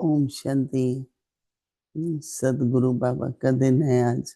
ओम शांति। सदगुरु बाबा का दिन है आज।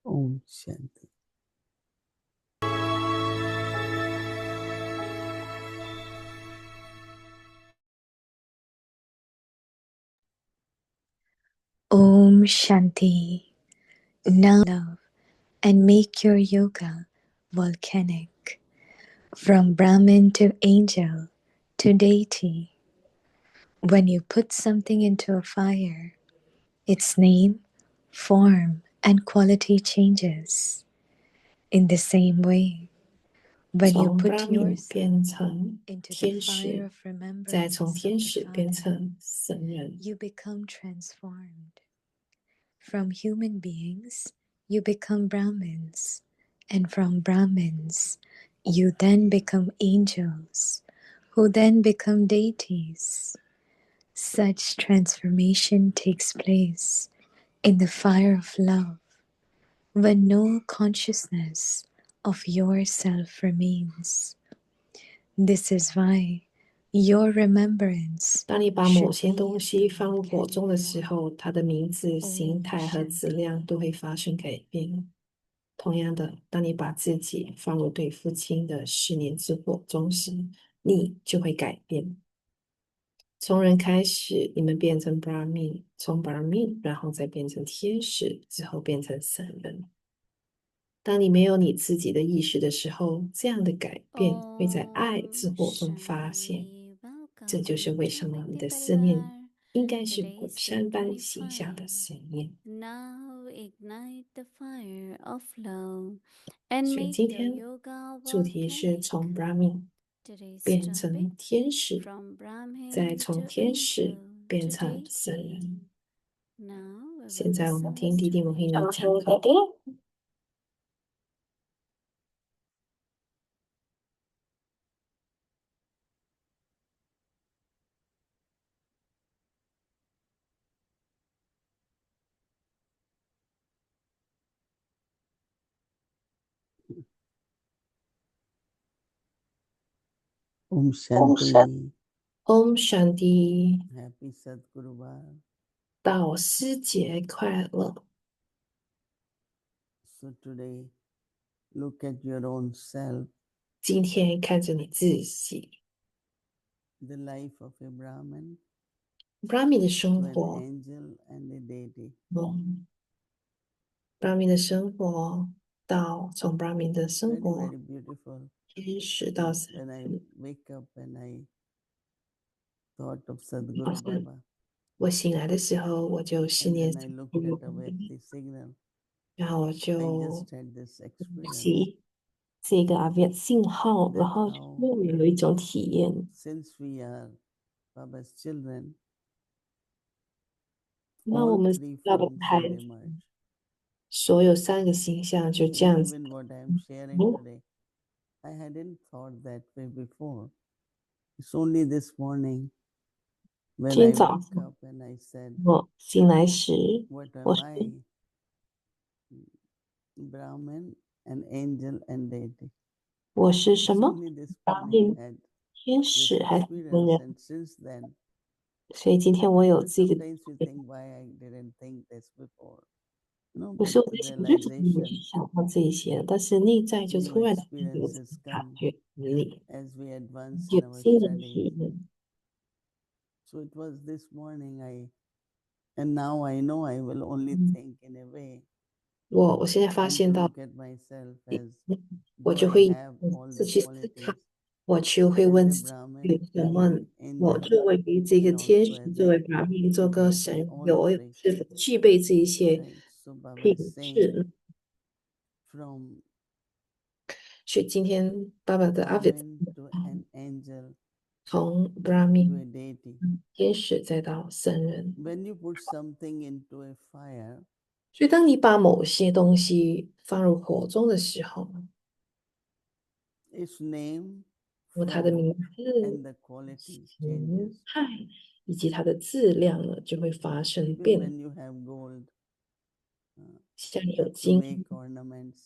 ओम Shanti. Om Shanti. Now love and make your yoga volcanic. From Brahmin to angel to deity. When you put something into a fire, its name, form, and quality changes. In the same way, when you 从 put Brahmin yourself 变成 into the 天 fire 使， of 再 remembrance 从 of 天 the 使变 Father, 成神人。 you become transformed. From human beings, you become Brahmins, and from Brahmins, you then become angels, who then become deities. Such transformation takes place in the fire of love, when no consciousness of yourself remains. This is why your remembrance 当你把某 should 些 be 东 of 西 the 放入火中的 volcanic 时 form. 候，它的名字、形 Om 态和质 Shanti. 量都会发生改变。同样的，当你把自己放入对父亲的思念之火中时，你就会改变。从人开始，你们变成 Brahmin， 从 Brahmin， 然后再变成天使，之后变成神人。当你没有你自己的意识的时候，这样的改变会在爱之火中发现。这就是为什么你的思念应该是火山般形象的思念。 Now ignite the fire of love 所 and 以 make 今 your 天 yoga 主题是 volcanic. 从 Brahmin Today's 变 topic 成天使， from 再 Brahmin 从 to 天使 angel 变 to 成神 deity. 人。 Now we 现 will 在我们 listen 听 the 弟弟母 story. 亲的讲课。ओम शांति। Om Shanti， happy सदगुरुवार। 导师节快乐。 So today, look at your own self, 今天看着你自己 the life of a Brahmin ，Brahmin 的 to 生 an 活， angel and a deity. Brahmin 的生活到从 Brahmin 的生 Very, 活 very beautiful. 天使到神 When I 人。 wake up and I thought of 好 Sadhguru 像 Baba, 我醒来的时候，我就思 and 念 then I 神 looked 父， at away at the signal. 然后我 I 就 just had this 呼 experience 吸这个 aviat 信号，然 that 后 how 就有一种体验。 since we are Baba's children, 那我 all 们 three 要的 forms 孩 will 子， emerge. 所有三个形象就这 And 样子。 even what I am sharing today, I hadn't thought that way before. It's only this morning 今 when 天 I 早 woke 上 up and I said, 我醒来时， what 我 am 是 I? Brahmin, an angel and deity. 我是什 It's 么？ only this 答 morning 应 I had 天 this 使还是神 experience, 人？ and since then, 所以今天我有 and 这个， sometimes we think why I didn't think this before. No, 不 but 是我在想，就只是你去 realization, 想到这一些，但是内在就 new 突然间有这 experiences 个察 come 觉能力，as we advance in 有 our 新的 studies. 体验。So it was this morning and now I know I will only 嗯，think in a way 我现在发 and to 现到，look at myself as 我 do 就 I 会 have all 是 the 去思考， qualities 我就会 as 问 a 自己，有 Brahmin 什么 an 我 angel 作为这个 and 天 also 使， as 作为 a 把命，做个 Deity, 神，all 有 three, 是否具备这一些 right? So Baba is 品 saying 质？ from 所以今天爸爸的阿维 Brahmin to an angel 从 to a Brahmin deity. 天使再到圣人， When you put something into a fire, 所以当你把某些东西放入火中的时候， its name, 那么它的 form, 名字、 and the quality 形 changes. 态以及它的质量呢，就会发生 Even 变。 when you have gold, 像 you 有 have to 金 make ornaments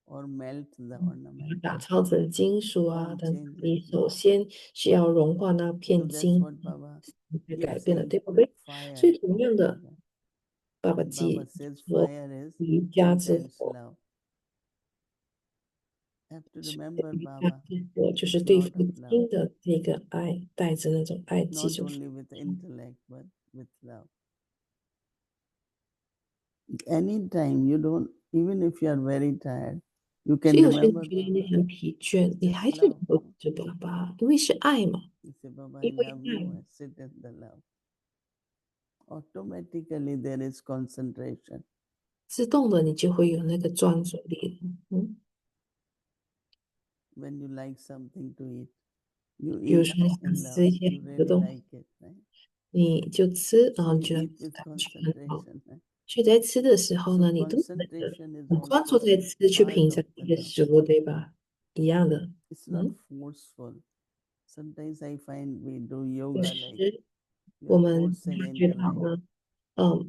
or melt the 把 ornament. 它打造成金属啊 Form 等等， changes. 你首先需要融化那 So 片 that's 金， what Baba 去 keeps 改变了， saying, 对不对？所 fire 以同 of 样的， love. 爸爸 And Baba 记 says 说， fire is 瑜伽之 intense 火， love. Have to 所 remember 以瑜伽 Baba, 之火就 it's 是对 lot 父 of love, 亲的那个爱，带着那种爱，记 not 住。 only with intellect, but with love. Anytime you don't, even if you are very tired, you 所 can 以有些人 remember 觉得你 Baba. 很疲倦， It's 你 just 还是能 love. 够记着爸爸，因为是爱嘛， You say, Baba, I 因为 love 爱 you. I sit in the love. Automatically there is concentration. 自动的你就会有那个专注力了。When you like something to eat, you 比如 eat 说你想 in 吃 love. 一些 You 好的 really 东西， like it, right? 你就吃，然 So 后你 you 觉得 eat with 感觉很好。 concentration. Right? 所以在吃的时候 So 呢，你都那个 concentration is 很专注 also 在吃，去 part 品 of 尝 the 这个 love. 食物，对吧？一样的， It's not forceful. Sometimes I find we do 有 yoga like 时 we 我 are 们 forcing 觉得 intellect 呢，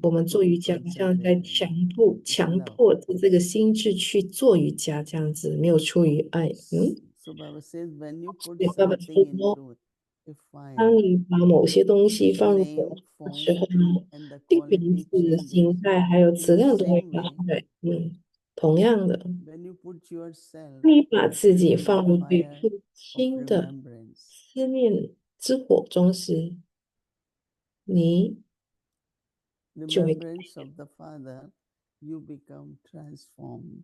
我们 to 做 be 瑜伽好像在 concentrated. 强 No, 迫、it's 强 love. 迫着这个心智去做瑜伽，这样子没有出于爱。So Baba says when you put 所以爸爸 something 说， into a 当 fire, 你把某些东西 its 放入火 name, 的时 form, 候呢， and the 这个名 quality 字、changes. 形态还有 In 质 the 量都会 same 发 way, 生。同样的， when you put yourself 当你把自己 into the 放入对 fire 父 of 亲的 remembrance, 思念之火中时，你就会改 remembrance 变。 of the Father, you become transformed.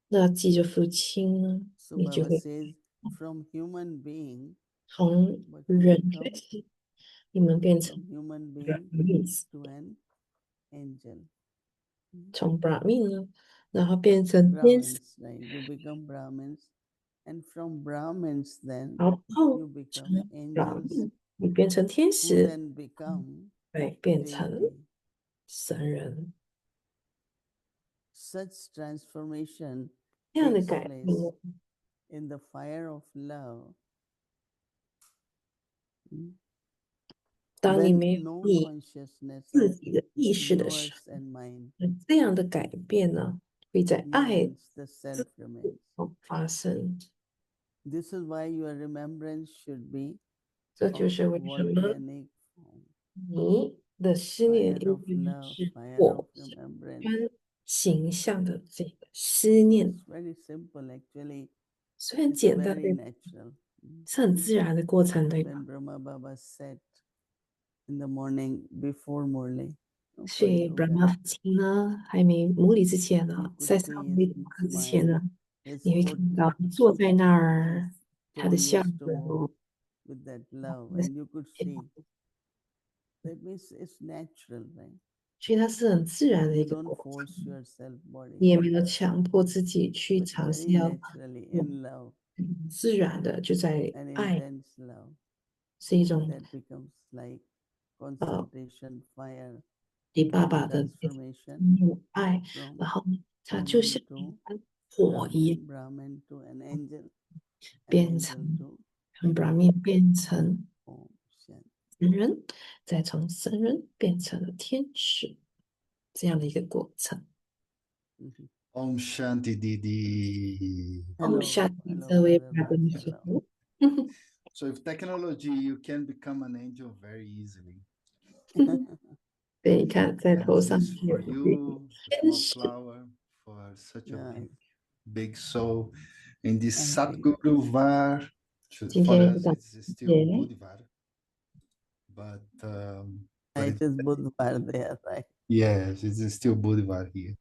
那记着父亲呢， So 你就 Baba 会 says from human being, 从 but you 人开 become 始，你们变成 from human being Brahmins， to an angel. 从 Brahmin 呢，然后变成天使， Brahmins, right? You become Brahmins, and from Brahmins, then 然后 you become 从 angels, Brahmin 你变成天 who 使， then become 对，变成 deity. 神人。 Such transformation 这样的 takes 改变 place 呢， in the fire of love 当你 when 没有 no 你 consciousness 自 of 己的意识的时 yours and mine 候，这样的改变呢，会在爱 remains, the self remains. 中发生。 This is why your remembrance should be 这就 of 是为什么 volcanic form. 你的思念 Fire 应 of 该 love, 是 fire of 火 remembrance. 般形象的这个思 So 念， it's very simple actually. 虽然 It's 简单， very natural. 是很自然的过程，对吧？ When Brahma Baba sat in the morning before Murli 所 for 以 yoga, Brahma 父亲呢，还没母理之前 you 呢， could 在上 see 母 his 理课之前 smile, 呢， his 你会 foot, 看到坐在那 his 儿，他的 toe 笑 used to move 容， with that love, and you could see. That means it's natural, right? 所以它是很自然的一 You 个 don't 过 force 程， yourself 你 body, 也没有强迫自己去 but 尝试 very 要 naturally in love, 很自然的就在 an 爱， intense love 是一种 that becomes like concentration, fire, 对爸 and 爸的那种 transformation 爱， from 然后它就 human 像一 to 般火一样， Brahmin to an angel 变 to 成从 Brahmin 变成 Om Shanti. 神人，再从神人变成了天使，这样的一个过程。 Mhm. Om Shanti Didi. 我们 Hello, 下期 hello, 这位 Brother 爸爸 Raj. 的时 Hello. 候， So, with technology, you can become an angel very easily. 对，你看在 And 头 this 上 is 有 for 一个 you, the 天 small 使， flower, for such a Yeah, big soul. In this thank you. Satguru Var, 今 for 天 us 感 it's still 谢 Buddhivar, but It it's, is Budhvar there, right? yes, it's still Buddhivar here.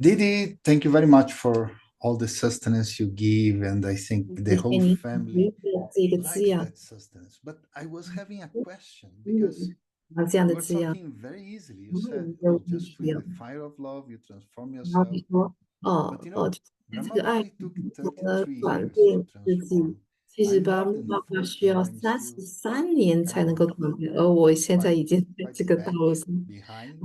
Didi, thank you very much for all the sustenance you give, and I think the 谢谢 whole 你 family 这个滋 likes 养， that sustenance. But I was having a question because 嗯，这样 you 的 were 滋养， talking very easily. You 然后 said, 你 "Oh, 就必 just 须 with 要，the fire of love, you transform 然后 yourself." 你说，But you know, 在这 Brahma 个爱 Baba 里 took 如何的 33 转 years to 变自己， transform. 其实 I'm 巴 more 木 than 爸爸 40, 需要 and I'm still 33年 才 kind 能 of 够转变，而我现在 quite 已经在 quite 这个道 back 路上， behind.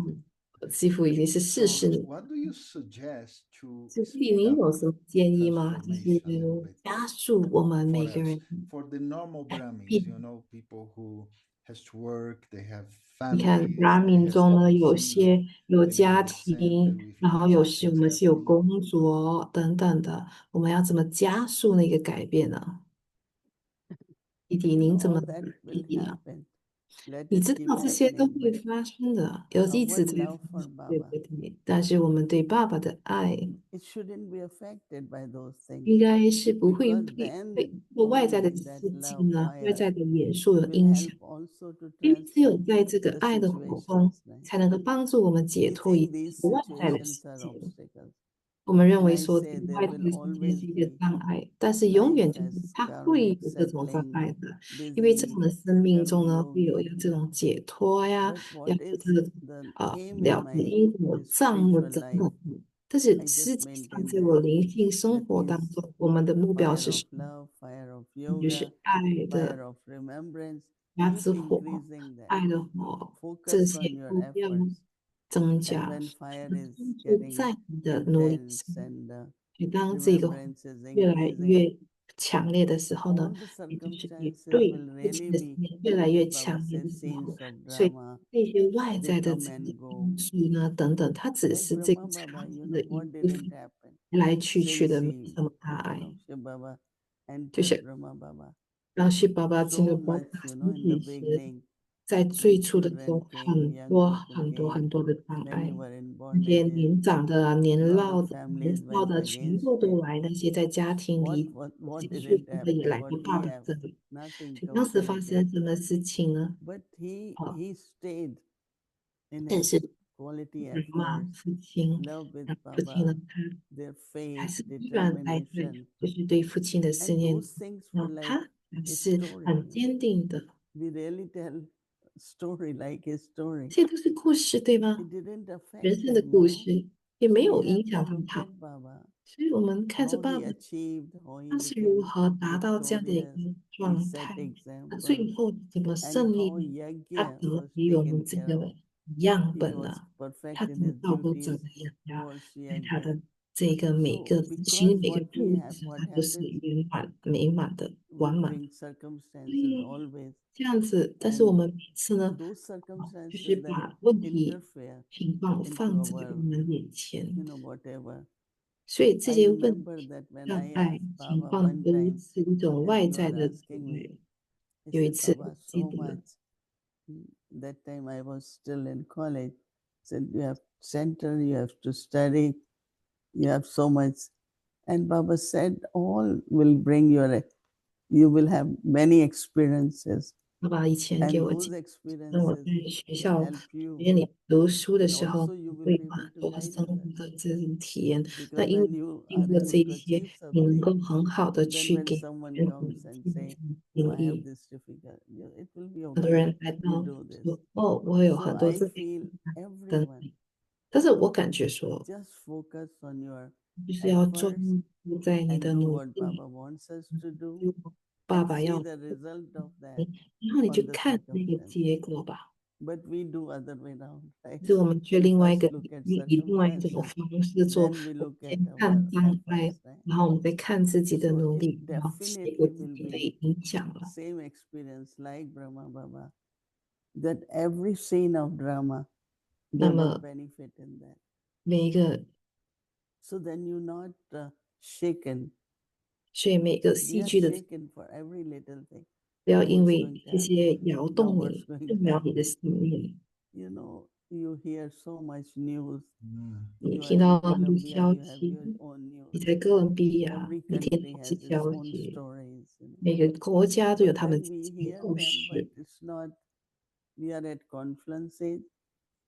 几乎已经是 So 40年。 what do you suggest to 所以 speed 您 up 有什么建议吗？就是 transformation a little bit 加速我们 for 每个 us? 人 For the normal 改 Brahmins, 变。 people who has to work, they have 你看 families, they ，Brahmin has 中 to 呢，有 busy, 些有 they live in 家 the center 庭， with 然后有时我 chanting 们是有 happening. 工作等等的，我们要怎么加速那个改变呢？弟弟， You know, 您怎么 all that 建 will 议呢？ happen. Let 你 it 知 keep 道这些都 happening. 会 But 发生的，有一直 our 在 love 发 for 生，对 Baba, 不对？但是我们对爸爸的爱 it shouldn't be affected by those 应 things 该是不会 because 被 then 受外在的 only that 刺激 love 呢，外 fire 在的元素的 will 影 help 响。 also to 因为只有 transform 在这个 the 爱的火光， situations, right? 才能够帮助我们解 We 脱一 think 切 these 外在的世 situations are 界。 obstacles. 我们认 And 为 I 说，这 say 个 there 外在 will 的世界 always 是一个 be 障碍，但是永 life 远就 as 是它会 karmic 有这种障 settling, 碍的，因为在我 busy, 们的生命中 karma 呢，会有 yogi. 这种解脱呀， But 要 what 有 is 这种 the aim in 了解 my 因果、this 账目 spiritual 等 life? 等。但是 I 实 just 际上， maintain 在 that. 我灵性生 That 活当 means 中，我们的目标 fire 是 of 什么？ love, fire of 就是 yoga, 爱的 fire of remembrance. 压 Keep 之火， increasing that. 爱的火，这 Focus 些 on your 都要 efforts. 增 And 加， when fire 专 is 注 getting 在你的努力 intense 上。 and 每当这个火 remembrance is 越来 increasing, 越强烈的时候 all 呢， the 也就是你 circumstances 对 will 自己 really 的思 be, 念越来 as 越 Baba 强烈 says, 的时候， scenes of 所以 drama. 这些外 They 在的 come 这些 and go. 因素呢，等等，它只 Like 是这 Brahma 个 Baba, 场 you 景 know, 的一 what 部 didn't 分， happen 来来去去 since 的没 he, 什么大 you 碍， know, Shiv Baba 就 entered 像 Brahma Baba. 让旭爸爸进 So 入宝 much, 塔 you know, 身 in the 体时， beginning, 在最 when 初的时候， children came, 很 young 多 people 很多 came, 很多的障 many 碍， were in 那些 bondages, 年长的、年 lot 老 of 的、年 families 少 went 的，全 against 部都 him. 来，那些在家庭 What 里 what 有 what 些岁 didn't 数的也 happen? 来 What 到爸 he 爸 have? 这里。 Nothing 所以当时发 comparative. 生什么事情呢？ But he 哦， he stayed in 但 his 是 quality 妈 efforts, 父亲， love with 父亲呢， Baba, 他 their 还 faith, 是依然来对， determination, 就是对父亲的思 and 念， those things were 让 like 他还 a 是 story. 很坚定的。 We really tell story like a story. 这些都是故事，对 It 吗？ didn't affect 人生的 them, 故 no. 事也 So 没 we 有影 have to 响很 look 好， at Baba, 所以我们看着 how 爸 he 爸 achieved, how he 他是如 became 何达到这样的一 victorious. 个 He 状 set 态，他 example, 最后怎么 and 胜利 how 呢？他 Yajna 怎么 was 与我们 taken 这 care 个 of. 样 He 本 was 呢？他 perfect 怎 in 么 his 照顾整 duties 个人家， towards 在他 Yajna. 的这个每 So 个执行 because 每个 what 步 we 骤 have, 上， what 他都是 happens 圆满美满的、完 will 满的。 bring 所 circumstances 以 always, 这样子，但是我 and 们每次呢， those 就是 circumstances then 把问题 interfere 情况 into 放在我 our, 们眼前， whatever. 所以这 I 些问 remember 题、 that when 障 I 碍 asked 情 Baba 况 one 都 time, 是一种 as 外 you 在 are 的阻 asking me, 碍。 I 有一 said, 次，我 Baba, 记 so 得 much. That time I was still in college. Said, you have center, you have to study, you have so much. And Baba said, all will bring you will have many experiences. 爸爸以前给 And 我 those 讲，当我 experiences 在学 will 校 help 学 you. 院里读书的 And 时候， also you will 会 be 有 able 很 to 多 guide 生活 others. 的这种体验。那 Because 因为 when you 经 are 过这 able to 一些， achieve 你能 something, 够很好的 then 去 when 给 someone 人 comes 们 and 这 say, 种 oh, 定 I have 义。 this difficult, it will be 很多 okay. 人来 You 到 do this. 说，哦，我有 So 很多 I 这 feel 等 everyone 等，但是我感觉说， just focus on your 就是要专 efforts 注在你 and 的 do 努 what 力， Baba wants us to do 就爸 and 爸 see 要 the result of that 你，然后你就 on the 看那个 circumstances. 结果吧。 But we do other way around, right? 是我们去 We 另外一 first 个 look at 以另外一种 circumstances, 方式做， then we 我们 look at 先 our 看障碍， efforts, right? 然后我们再看自己的 So 努 it 力，然后结果 definitely 自 will 己的 be 影响了。 same experience like Brahma Baba, that every scene of drama, 那 there was 么 benefit in that. 每一个， So then you're not shaken. 所以每个 We 戏 are 剧的 shaken for every little thing. 不要因 what's 为 going to 这 happen, 些摇 now 动 what's 你， going to 动摇你的 happen. 信念。You hear so much news. 你 You 听 are in 到很多 Colombia, 消 you have 息， your own 你 news. 在哥伦比亚， Every 你听 country 到这 has its 消 own 息， stories. 每个国家都有 But 他们 then 自 we 己的 hear 故 them, but 事， it's not, we are at confluences.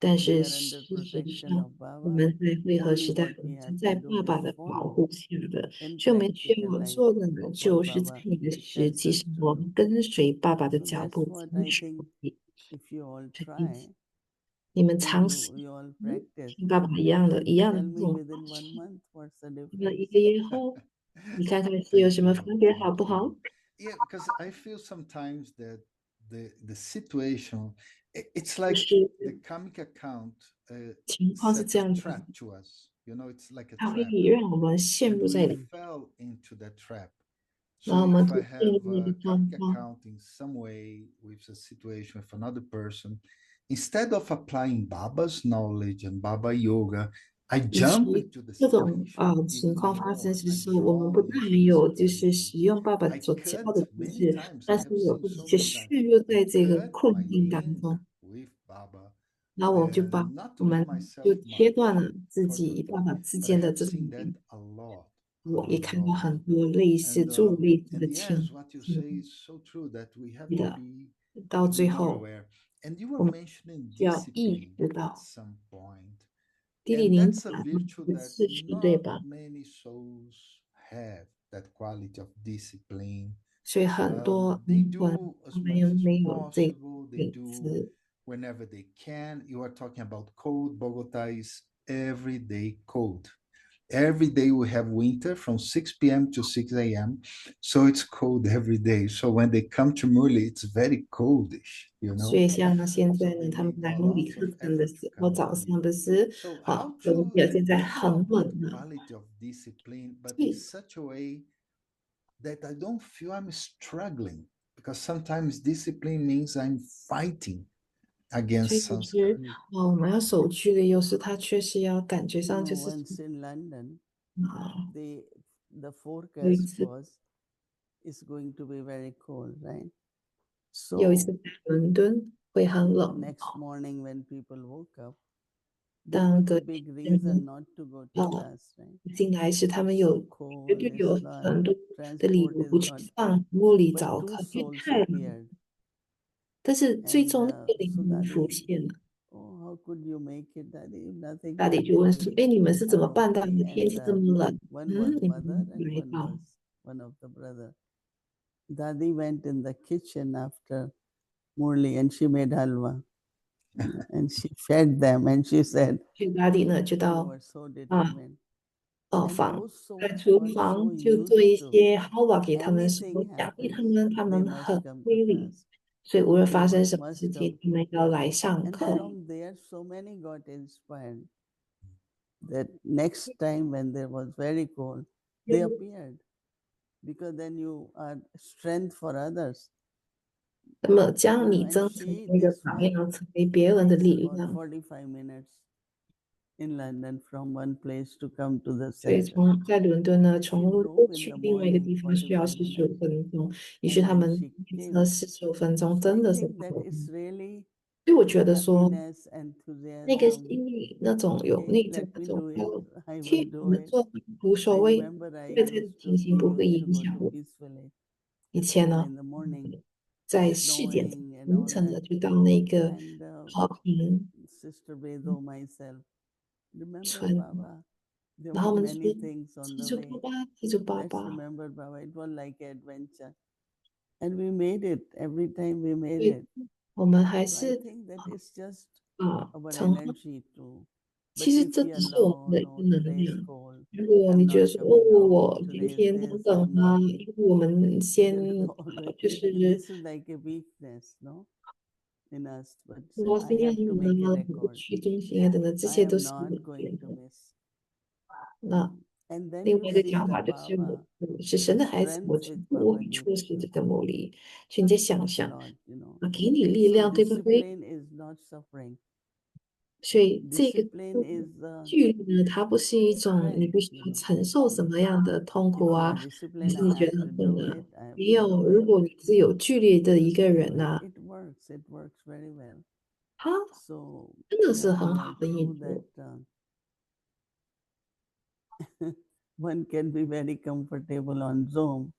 但 We 是 are under 事实 protection 上，of 我 Baba. 们在汇合 Only 时代， what 我 we 们是 have to 在 do 爸爸 is 的保 follow 护下的， in 所以我们需 practical 要 life 做的呢， what 就是在 Baba 你的实 tells 际 us 生 to 活 do. 跟随爸爸的 So 脚 that's 步， what 遵 I 守 think 你 if you all 的意思。 try 你们 and 尝试 you all practice, 听爸爸一样的 tell 这 me 种 within 方 1 式， month what's the 那么 difference. 1个月后，你看看是有 Thank 什么 you, 分别，好 thank 不好？ you. Yeah, because I feel sometimes that the situation, it's 就 like 是 the comic account 情况是 set 这 a 样子的， trap to us. It's like a 它会 trap, 让我们陷 and 入在 we 里， fell into that trap. 然 So 后我们 if 就 I 进 have 入那个 a 状 comic 况。 account in some way with a situation with another person, instead of applying Baba's knowledge and Baba Yoga, I 与 jump 其 into the 这种 situation 情 even 况发生 more. 时， I 是我们不 drawn 但 into 没 the 有就是使 situation. 用爸爸 I 所教 cut 的知 many 识， times. I 但是 have 我 seen 自己 so 却 many times. 陷入 I 在这个 cut 困 my 境当 link 中， with Baba, 然后我就把 not 我 to give 们 myself 就切 much 断了自 for 己与 the 爸爸之 but I 间的 have 这种 seen that 连，a lot, 我 a 也看到 lot. 很多类似 And 诸如类似 and 的 yes, what you 情 say is so true that we have 的，到 to be 最 more 后 aware. And you were 我们 mentioning 需要意 discipline 识 at 到， some point. 弟弟 And 您 that's 讲 a 的 virtue 这个 that 事实对 not 吧？ many souls have, that quality of discipline. 所以很多 They 灵魂 do as 他们 much 又 as 没有这个 possible. They 品 do 质， whenever they can. You are talking about cold. Bogota is everyday cold. Every day we have winter from 6 p.m. to 6 a.m. So it's cold every day. So when they come to Murli, it's very coldish, 所以像现 So 在呢， they 他们 make 来 a 穆里 lot 克 of 城的 effort to 时候， come to 早 me. 上不是 So how 哥伦 to 比亚现在 give 很 a 冷 good 了， quality of discipline, but in 所 such a way that I don't feel I'm struggling, because sometimes discipline means I'm fighting 以 against 就是 sanskar. 我们要守纪律，有时他确实要感觉 You 上 know, 就是 once in London, 啊， the 有一 forecast 次 was it's going to be very cold, right? 有一 So 次在伦敦会很冷 next morning when people woke up, there 当 was a 隔 big 天 reason not to go to 呃 class, right? 进来时，他们 It's 有 so 绝 cold, 对有 it's not, 很多的理 transport 由 is 不去 not. 上穆里 But 早 two 课，因为 souls 太冷。 appeared, 但是最 and 终那个灵 so 魂浮 Dadi, 现了， oh, how could you make it, Daddy? Nothing 大 to 抵就问 do. 说： We 哎，你们是怎么 are 办到 okay. 的？天 And 气这么冷， one was 你 mother 们 and 来到？ one of the brother. Dadi went in the kitchen after Murli and she made halwa. And she fed them and she said, 所以大抵呢就 you 到 were so 啊 determined. 二 And 房， those 在 souls 厨 got so 房就做 used 一 to 些 hava 给他们说， anything 奖励他 happens, 们，他 they 们 must 很 come to 规律， class. 所以无论 They 发生什么 must 事情， come. 他们要来上 And 课。 from there, so many got inspired that next time when there was very cold, they appeared because then you are strength for others. 那么将你 And 增成 she, 那个 this 榜 one, 样，成为别人的 takes 力 about 量。 45 minutes in London from one place to come to the 所以 center. 在伦敦呢， She 从伦 drove 敦 in 去 the 另外一个 morning 地方需要 45 45 minutes 分钟，于是 and 他 then 们 she 开车 came. 45分钟， So 真 I 的是 think that is really 所以我觉得说， happiness, 那个 enthusiasm. 心里那种有 Okay, 内在 let 那 me 种 do 要 it. I 替 will 我 do 们 it. 做无所 I 谓， remember I 外在的 used 情 to, 形 we 不会 used to 影 go 响 to 我。 Peace Village 以前 and 呢，in the morning, 在4点 snowing and 凌 all 晨 that. 的就到那个 And和平 Sister Bedo, myself, remember 村， Baba? There 然后 were 我们说 many things on 记 the 住爸 way. 爸，记住爸 Let's 爸。 remember Baba. It was like adventure. And we made it. Every time we made 所以 it. 我们还 So I 是 think that it's just our 成 energy too. 其 But 实 if 这 we 只是我们 allow, 的一个 no, 能 today is 量。 cold, 如果 I'm 你觉 not 得说，哦， coming out. 我今 Today is 天等 this, 等 I'm 啊，not. 因为我们先 There is always, 就是 this is like a weakness, no? In us. But 罗 I 斯亚 have 英 to 文 make a 啊，不 record. 去中心啊等等，这 I 些都 am 是我 not 觉 going to 得。miss. 那 And then 另 you 外一个 see 讲 the 法就是我 Baba, 我是神 the 的孩子，我 strength 全 which 部我 Baba 会 gives 出示这 you. 个魔力。所以你再想 It's a 想， lot, 给你力 So 量，对不对？ discipline is not suffering. 所以这个 Discipline is 距离呢，它不是一种你 strength, 必须要承受什么样的痛苦 If 啊，I'm 还 disciplined, 是 I 你觉 have 得 to 很困 do 难。it. I have 没 to 有，do 如 it. 果你是有距离的一个人 But 呐、it works. It works very well. 他 So 真的是 yeah, 很 you 好 are 的印 true that 度。one can be very comfortable on Zoom,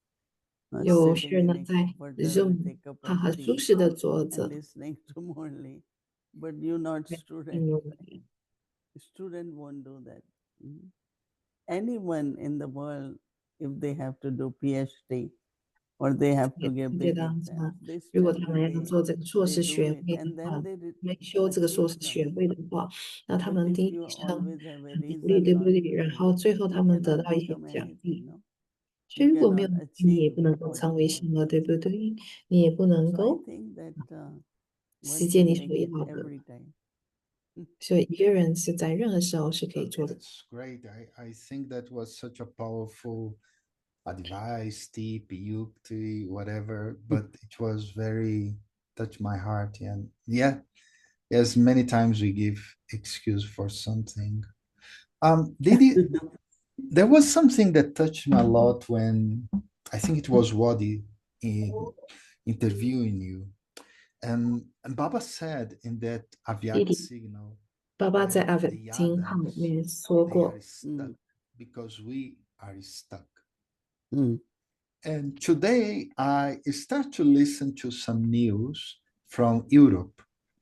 有 sitting 些人 in 呢 a 在 comforter with Zoom a cup 他 of 很舒 tea 适的坐 and 着， listening to Morley. But you're not 在 student. 应用里 Student won't do that. Anyone in the world, if they have to do PhD or they have to 也 give 世界 big 当 exams, 中， they 如果他 study, 们要做这个硕 they 士 do 学 it, 位的 and 话，then they 没修这个硕 achieve 士学 something. 位的话，那他 But 们 if 第一 you 项 always have a 很努力，reason 对不 not 对？ to 然 do, 后最后 you 他们得 cannot 到一些 become 奖 anything, 励。 no? 所 You 以如果没 cannot 有努力，你 achieve 也不能够 what 成 you 为什 want 么， to 对不 achieve. 对？你也不能 So I 够 think that 实 one 现你 can 所 make it 要的。 every time. 所以一个人是在任何时候是可以做的。 That's great. I think that was such a powerful advice, tip, yukti, whatever, but it was very touched my heart. And yeah, yes, many times we give excuse for something. Didi, there was something that touched me a lot when I think it was Wadi in interviewing you. And Baba said in that 弟 Aviat 弟， signal 爸爸在 that 阿伟 the 金号里 others 面说 they are 过， stuck because we are stuck. Mm. And today I start to listen to some news from Europe.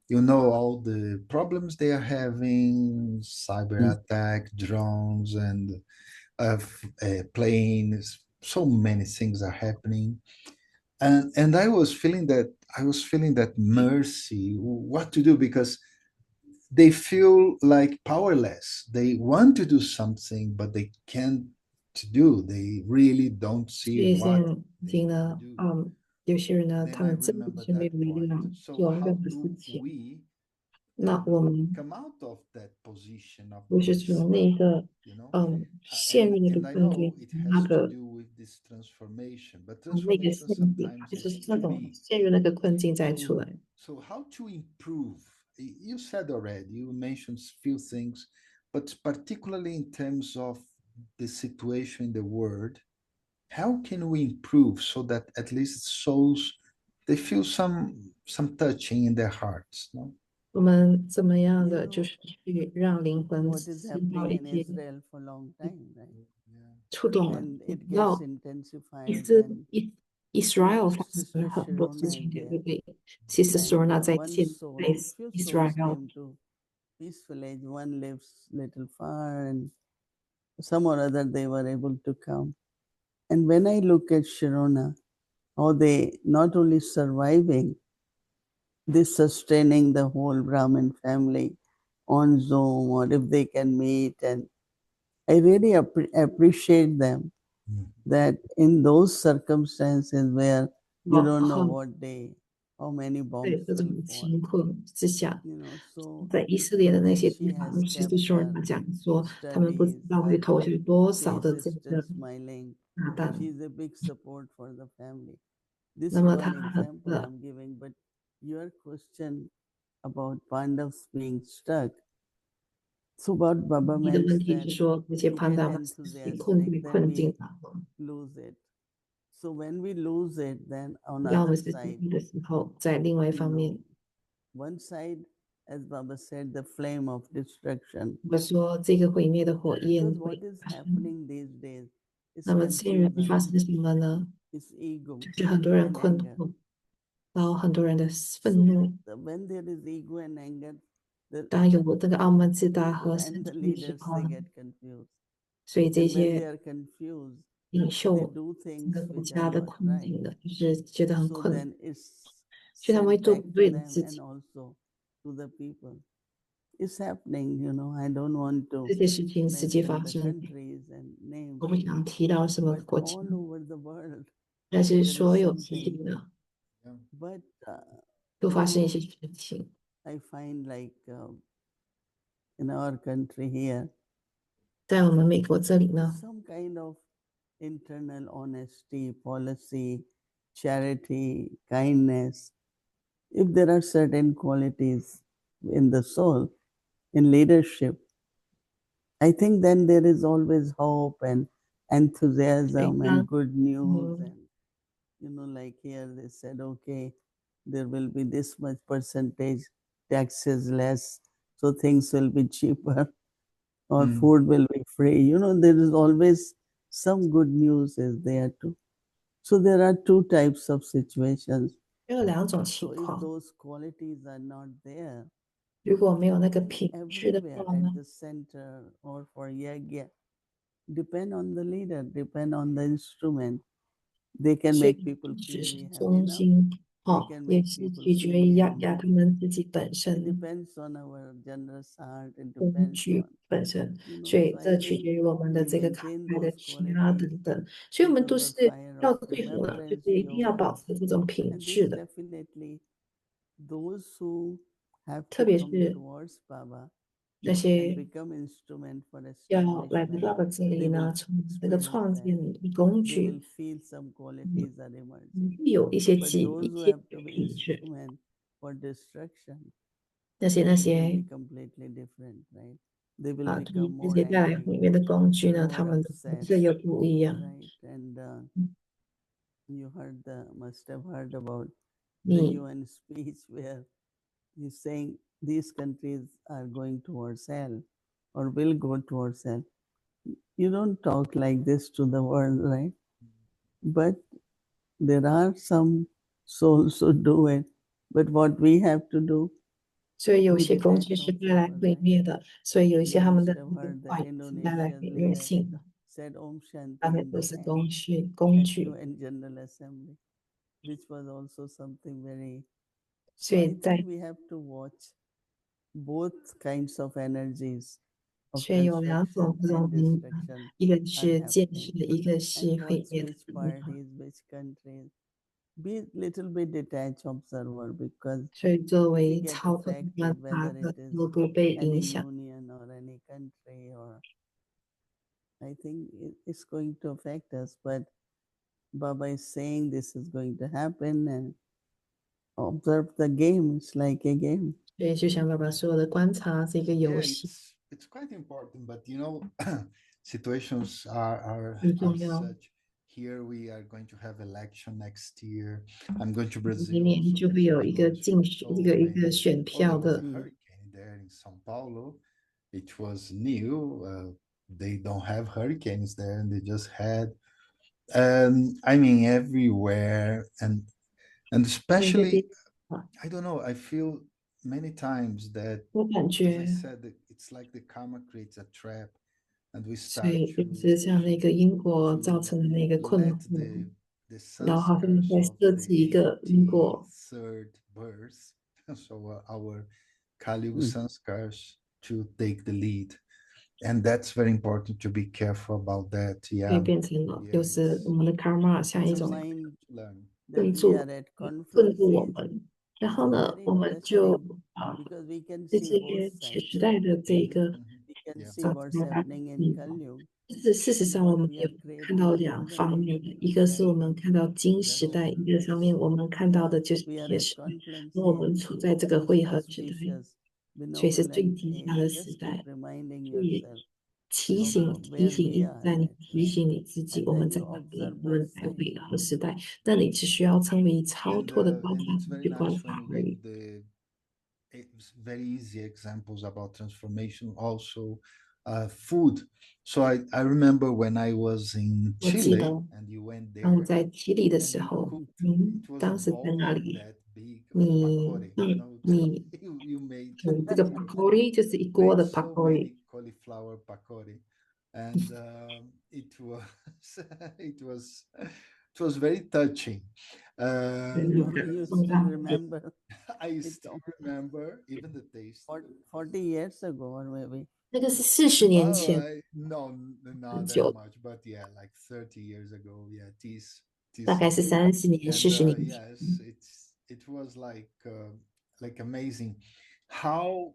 You know, all the problems they are having, cyber Mm. attack, drones, and planes. So many things are happening. And I was feeling that mercy, what to do, because they feel like powerless. They want to do something, but they can't to do. They really don't 所 see 以现 what 在已 they 经 need to 呢，do. 有些人呢， Then 他 I 们真的 remember 是没 that 有力 part. 量 So 做 how 任何事 do 情。 we 那我们 come out of that position of 不是 being 从那 stuck? 个 You know, 陷入那个 and I 困 know 境，it 那 has to 个 do with this transformation, but 那个 transformation 陷阱， sometimes 就是 is 那 to 种 be. 陷入那个困境再出 So 来。 so how to improve? You said already, you mentioned few things, but particularly in terms of the situation in the world, how can we improve so that at least souls they feel some touching in their hearts, no? 我们怎么样 You 的就 know 是去让灵魂 what is 知道 happening 一 in 些 Israel for a long time, right? Yeah. 触动了， And 你 it 知 gets 道以 intensified. 色 And Israel 发生 Sister 了很多事 Sharona 情，对 is 不 there. 对？其实 And Sorna 在 one 建在 soul, few souls Israel came to Peace Village. One lives little far, and some or other they were able to come. And when I look at Sharona, how they not only surviving, they sustaining the whole Brahmin family on Zoom, or if they can meet. And I really appreciate them that in those circumstances where you 然 don't know 后 what day, how many 在 bombs 这 will 种 fall, 情况之下， so 在以色列的那 and 些 she 地方， has 其实 kept 说 her 讲说，他们不知 studies 道会 and 投下多少的 faces 这 still 个 smiling. 炸弹。 She's a big support for the family. This 那 is 么 one 他很 example I'm giving, but your question about Pandavas being stuck. So what Baba 你的 meant 问题 that 是说，那些 we 潘 get 达被困 enthusiastic, 被 then 困境 we 当中， lose it. So when we lose it, then on 让我 other 们失去 side, 力的时候，在另外一 you 方面， know, one side, as Baba said, the flame of destruction. 我说这个毁灭的火焰 Because 会 what is 发生。 happening these days is 那么现在会 confusion, 发生什么呢？ is ego 就是很多人 and 困 anger. 惑，然后很多人的 So 愤怒， when there is ego and anger, the 当有这个傲慢自大 people 和 and 生 the 气的时 leaders, 候 they 呢， get confused. 所以这 And when they 些 are confused, 领 they 袖 do 这 things 个国 which are 家的 not 困 right. 境的，就是觉得很 So 困， then it's 所以他们会 sent 做 back 不 to 对的 them 事 and 情。 also to the people. It's happening, I don't want 这 to 些事情实际 mention 发 the 生， countries and names, 我不想提到什么 but 国家， all over the world, 但是 there 所 is 有地 something. 点的 Yeah. But, 都 you 发生一 know, 些事情。 I find like in our country here, 在我们美国这里呢， some kind of internal honesty, policy, charity, kindness. If there are certain qualities in the soul, in leadership, I think then there is always hope and 所以 enthusiasm and 当 good news. 嗯 And, like here they said, okay, there will be this much percentage taxes less, so things will be cheaper or Mm. food will be free. There is always some good news is there too. So there are two types of situations. 有两种 So 情 if 况， those qualities are not there, 如果没有那个 then 品质的 everywhere 话 at 呢， the center or for yagya, depend on the leader, depend on the instrument. They can 所 make 以 people 不只 feel 是 we have 中 enough. 心 They 哦， can 也 make 是 people 取 feel 决于 we 亚 have 亚他 good. 们自己本 It 身 depends on our generous heart. It 工 depends 具 on, 本身，所 so 以 I 这取 think 决于我们的 we 这个慷 maintain 慨的 those 心啊 qualities, 等等，所以我 keep 们都 our 是 fire 要 of 对付的，就 remembrance 是一定要 yoga. 保持这种品 And this 质的， definitely, those who have 特 to 别 come 是 towards Baba 那 and 些 become instrument for 要来得 establishment, 到的这里 they will 呢，从那个 experience 创 that. 建的工 They will 具，feel some 嗯，qualities are emerging. 会有一些 But 一 those who 些 have to be 品质， instrument for destruction, 那 it will 些 be completely different, right? They will 啊，对 become 那 more 些带来 angry, 毁灭的工具呢，他 more 们的本 upset, 质又不一样。 right? And 嗯 you must have heard about the 你 UN speech where he's saying these countries are going towards hell or will go towards hell. You don't talk like this to the world, right? But there are some souls who do it. But what we have to do, 所以有 we 些工 detach 具是 from 带来 people, 毁 right? 灭的，所以有一些 You 他们 must 的 have 那个 heard that 坏是带来 Indonesia's 毁灭 leader 性的， said Om 他 Shanti 们 in 都 the 是 end 工 at 具， UN General Assembly, which was also something very. 所 So 以 I 在 think we have to watch both kinds of energies of 所以有两种 construction 这种 and 能，destruction 一个 are 是建设 happening, 的，一个是 and 毁 watch 灭的 which 能量， parties, which countries. Be little bit detached observer, because 所以作 if we 为 get 操作 affected, 观察 whether it 的 is 都不被影 any 响， union or any country, or I think it's going to affect us. But Baba is saying this is going to happen, and observe the game. It's like a game. 所以就像爸爸说的，观察这个 Yeah, 游戏 it's quite important, but situations are 很 are 重要。 such. Here we are going to have election next year. I'm going to 明 Brazil, 年 so 就会 there's 有一个 going to 竞 be 选，一 so 个 many. 选 Oh, there 票 was 的 a hurricane there in São Paulo. It was new. They don't have hurricanes there, and they just had. I mean, everywhere, and 那个 especially, 地方， I don't know. I feel many times that, 我感 as I 觉， said, that it's like the karma creates a trap, and we 所 start 以就 to 是像那个英国造 to 成的那个困 let 惑，the 然后好像 sanskars 在 of 设 the计一个因果， 83rd birth, so our Kali Yuga Mm. sanskars, to take the lead, and that's very important to be careful about that. 所以 Yeah, 变成了 yeah, 就是我们的 karma 像 It's 一 a 种 mind to learn. that 困 we 住，are at 困 confluence 住我 stage. 们，然 It's 后 a 呢， very 我们就 interesting 啊，because we can 在 see 这 both 些时 sides. 代的这 Hmm. 个 Hmm. We can Yeah. see 早 what's 期来 happening in 地方。 Kali Yuga 事实 and 上，我 what 们 we 有 are 看到 creating in 两 golden 方 age. 面，一个是我们看到金时代，一个 So 上面我们看到的就是 we are 铁 at 时代。confluence 那我 stage. 们处在这个 This 汇合时代， auspicious 所以是最 benevolent 低下 age. 的时 Just keep 代。 reminding 所以 yourself 提 of 醒提 where 醒 we 一直 are 在你 at, 提 right? 醒你自己， And 我们 then 在 you 哪里？ observe 我 both 们在 sides. 汇合时代，那你只需要成为超脱的观 And 察 it's 者， very 去观 nice when 察 you 而 give 已。 it's very easy examples about transformation, also food. So I remember when I was in 我记 Chile 得 and you went 当我 there 在提里的 and 时 you 候， cooked, 嗯， it was a 当时在 ball 哪 like 里？ that big of 你 pakore, 你 you made 煮这个 you pakori 就是一 you 锅 made 的 so pakori，many cauliflower pakore, and it was it was very touching. 对，You 那 know, 个 you 送 still 上去， remember I it still almost remember even the taste. 40 years ago, or maybe. 那个是40年 Oh, 前， no, 很 not that 久， much, but yeah, like 30 years ago. Yeah,大 this 概是 thing. 30年、And 40年前， yes, it was like amazing how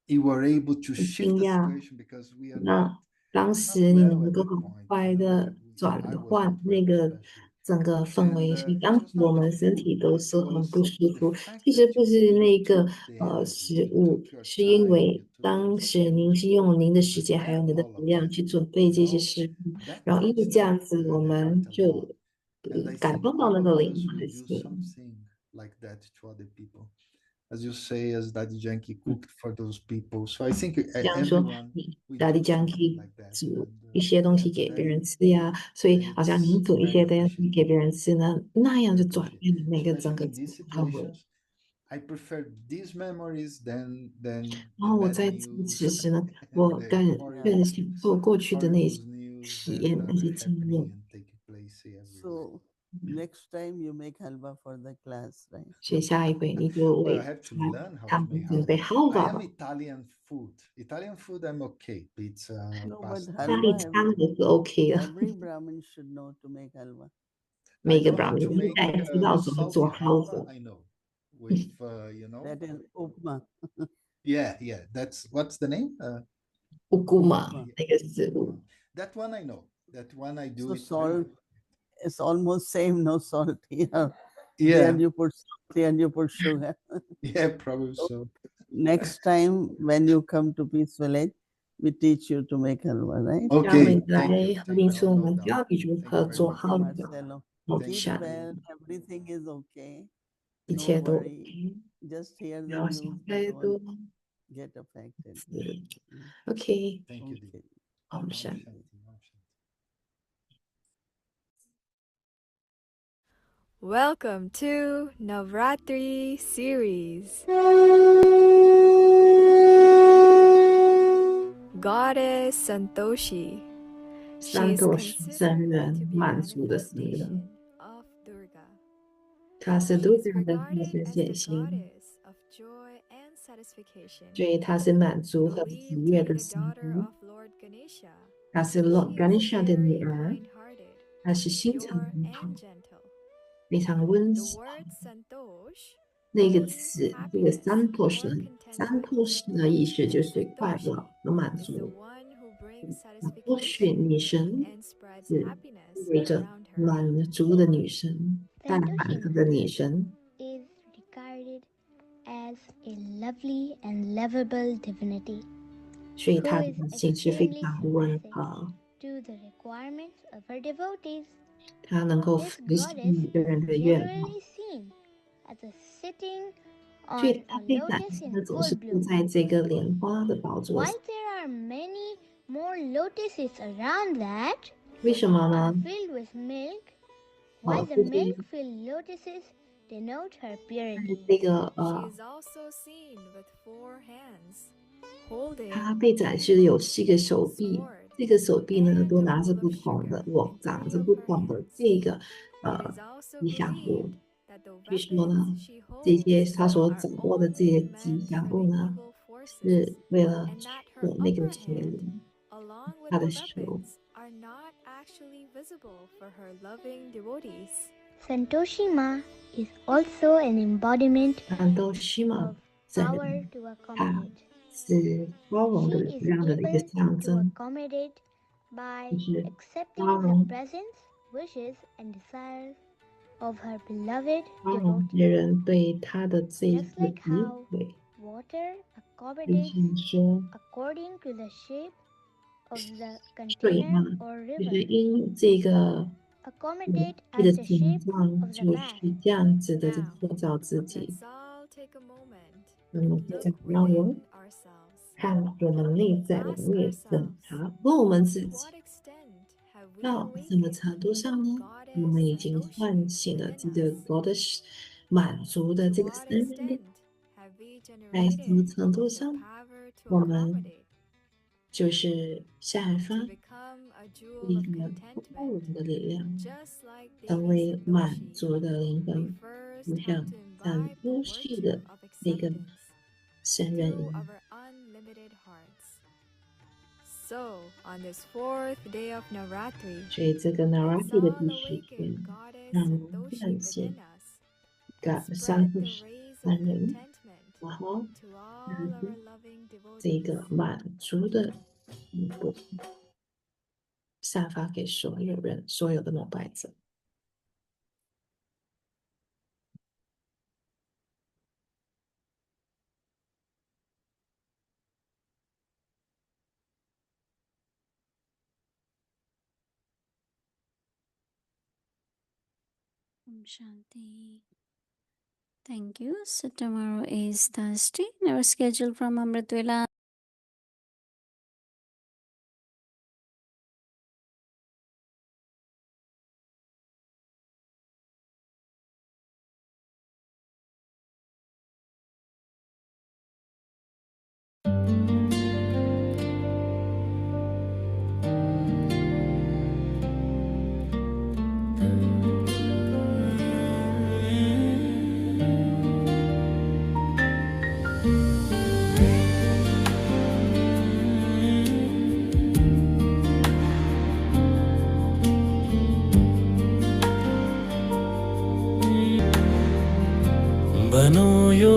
you were able to 很 shift 惊 the 讶。situation because we are not 那当 we're not 时你 well 能 at 够 that 很 point, 快的转 I wasn't 换那 well, 个 especially. 整个氛围，所以 And 当 it's 时 just 我 not the 们身 food, 体都是 it's 很不 also 舒 the 服。fact 其实 that 不 you 是那个 took the energy, 食 you 物， took your 是因 time, 为 you took your 当时 attention 您是用您的 to 时间还有 prepare 你的 all 能 of 量 that. 去准备这些 So 食物， that 然后因为 touched 这 me 样子，我 the heart 们 a 就 lot. And I 感 think 动到 all 那 of 个灵 us 魂 will 的 do 心， something like that to other people. As you say, as Daddy Yankee cooked for those people. So I think 这样说， everyone 你 we 大力 do 讲可 something 以 like that, 煮 and 一些东西 that's 给别人 very 吃呀，所以好像您 it's 煮一 very 些东西 appreciated. 给别人吃呢，那样 Very 就转 appreciated. 变了那个整 Especially 个 in these 氛围。 situations, I prefer these memories than 然 the 后我 bad 在这个 news 此时呢，and 我 the Yeah. 更享受过去的那些 horrible news 体 that 验、那 are 些经 happening 验。 and taking place everywhere. So next time you make halwa for the class, right? 所以下一回你就 Well, I 为 have to 他 learn how 他 to 们 make 准备 halwa. 好 I 吧 am 吧。 Italian food. Italian food, I'm okay. Pizza, No, but pasta. 意大利 halwa, 餐我是 OK 的， every Brahmin should know to make halwa. I 每个 know how brownie to 应 make 该知道怎么做 salty 好 halwa. 的。 I know with That is upma. yeah. That's what's the name? 不估嘛， Upma. 那个食物。 That one I know. That one I do So it very salt well. is almost same, no salt here. There Yeah, you put salt, here you put sugar. yeah, probably So so. next time when you come to Peace Village, we teach you to make halwa, right? 让我 Okay, 们来 thank you. 和平 Thank 时 you. 我 No 们 doubt. 教你如 Thank 何 you very 做 much. Okay, 好的 Marcelo. 好 Keep 餐， well. Everything is okay. 一 No 切都 worry. OK， Just hear 不 the 要想 news, but 太 don't 多。 get affected. 是 Mm, OK， Thank you, Didi. okay. 我们 Om 下。 Shanti, Om Shanti. Welcome to Navratri series. Goddess Santoshi. She 三 is 朵是圣 considered 人 to be a 满足的圣 manifestation 人， of Durga. 她是 She 杜 is 家的化 regarded 身 as 显 the 形， goddess of joy and satisfaction, 所以她是满足和喜 believed to 悦 be 的 the 神， daughter of Lord Ganesha. 她是 She Lord is Ganesha 的女 very 儿， kind-hearted, 她是心肠 pure 很好， and gentle. 非常温 The 馨。 word Santosh 那个 means 词，这个 happiness Santosh or 呢 contentment. ，Santosh 的意思就是快 Santoshi 乐和满 is the 足。 one who brings Santoshi satisfaction 女神 and spreads 是意 happiness 味着 around her. 满足的女神，带来满足的女神。 is regarded as a lovely and lovable divinity 所以 who 她的 is 本性是非 extremely 常温 submissive 和， to the requirements of her devotees. 她能够 This 服侍 goddess 每个人 is 的愿望， generally seen as a sitting 所以 on 她 a 被展 lotus 现 in 的总是 full 坐 bloom. 在这个莲花的宝座 While 上。 there are many more lotuses around that 为什么 are 呢？ filled with milk, 哦， while the 这个 milk-filled lotuses denote her 在 purity. 这个 She is also seen with 4 hands, holding 她被展示的有4个手臂， sword 这个手臂呢 and 都 a 拿着 bowl 不 of 同的， sugar 我 in 长 each 着 of 不 her 同的 hands. 这个 It is also 吉祥物。 believed that the 据说呢， weapons she 这些 holds 她所 are 掌握的这些 only 吉 meant 祥 for 物 the 呢， evil forces, 是为了 and that her 躲那个 upper 邪 hand, 灵， along with 她 the 的手。 weapons, are not actually visible for her loving devotees. Santoshima is also an embodiment 但都希望 of 圣 power 人， to 她 accommodate. 是包容的 She 力 is 量的一个 able 象 to 征， accommodate by 就是 accepting 包 the 容 presence, wishes, and desires of her beloved 包容别 devotees. 人对她的这一 Just 个 like 诋 how 毁， water 就 accommodates 像说 according to the shape of the 水嘛， container or 就是 river, 因这个 accommodate 这 as 个 the 形 shape 状 of the 就 vat. 是这样子的，就 Now, 塑造自己。 let's all take a moment 那么 and 现 look 在让我 within 们 ourselves. 看我们内在，我 Ask 们也审 ourselves, 查，问我们自 to 己， what extent have we 到什么 awakened 程度上呢？我 Goddess 们已经 Santoshi 唤醒了 within 这个 us? 国的满足的 To 这个 what 生命力， extent have we 在什么 generated 程度 the 上， power to 我们 accommodate, 就是散发 to become a 一 jewel of 个包 contentment, 容的力量， just like 成 Devi 为满 Santoshi? 足的灵 We 魂， first 就 have 像 to 像 imbibe the 呼吸 virtue 的 of 那个 acceptance 神人一 through 样。 our unlimited hearts. So, on this 4th day of Navratri, 所以这个 let's Navratri 的 all 第10 awaken 天， Goddess 让我们 Santoshi 唤醒 within us and 感 spread 三 the 不 rays of 三人， contentment 然后 to all 让 our loving 这 devotees. 个满足的波散发给所有人，所有的膜拜者。Shanti. Thank you. So tomorrow is Thursday. Our schedule from Amritvela. बनो यो